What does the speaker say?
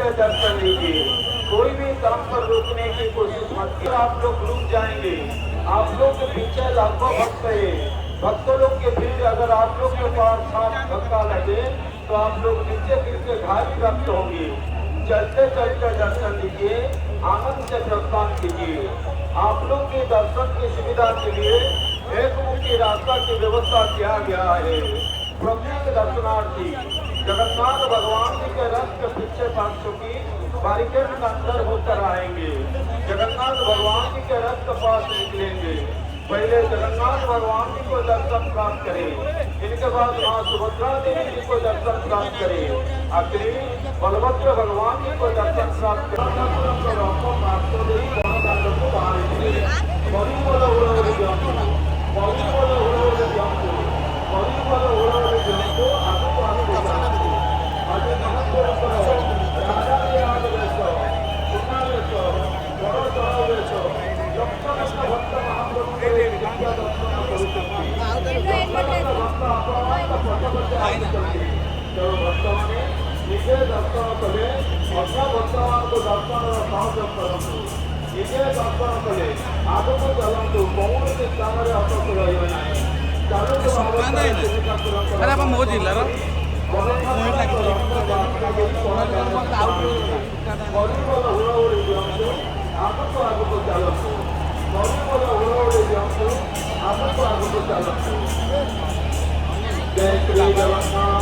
चलते दर्शन लीजिए। कोई भी काम पर रोकने की कोशिश मत कीजिए, आप लोग रुक जाएंगे। आप लोग के पीछे लाखों भक्त है, भक्तों लोग के भीड़ अगर आप लोग के पास साथ धक्का लगे तो आप लोग नीचे गिर के घायल प्राप्त होंगे। चलते चलते दर्शन लीजिए, आनंद से प्रस्थान कीजिए। आप लोग के दर्शन की सुविधा के लिए एक मुख्य रास्ता की व्यवस्था किया गया है। प्रत्येक दर्शनार्थी जगन्नाथ भगवान जी के रथ के पीछे पांचों की बैरिकेड का अंदर होकर आएंगे। जगन्नाथ भगवान जी के रथ के पास निकलेंगे। पहले जगन्नाथ भगवान जी को दर्शन प्राप्त करें, इनके बाद मां सुभद्रा देवी जी को दर्शन प्राप्त करें, आखिरी बलभद्र भगवान जी को दर्शन प्राप्त करें। ନିଜେ ଦର୍ଶନ କଲେ ଅନ୍ୟ ଭକ୍ତମାନଙ୍କୁ ଦର୍ଶନର ସହଯୋଗ କରନ୍ତୁ। ନିଜେ ଦର୍ଶନ କଲେ ଆଗକୁ ଚାଲନ୍ତୁ, କୌଣସି ସ୍ଥାନରେ ଅଟକ ରହିବେ ନାହିଁ। ଚାଲନ୍ତୁ ମୋ ଜିଲ୍ଲାର ପରିମଳ ହୁଳହୁଳି ଦିଅନ୍ତୁ, ଆଗକୁ ଆଗକୁ ଚାଲନ୍ତୁ। ପରିମଳ ହୁଳହୁଳି ଦିଅନ୍ତୁ, ଆଗକୁ ଆଗକୁ ଚାଲନ୍ତୁ। ଜୟ ଶ୍ରୀ ଜଗନ୍ନାଥ।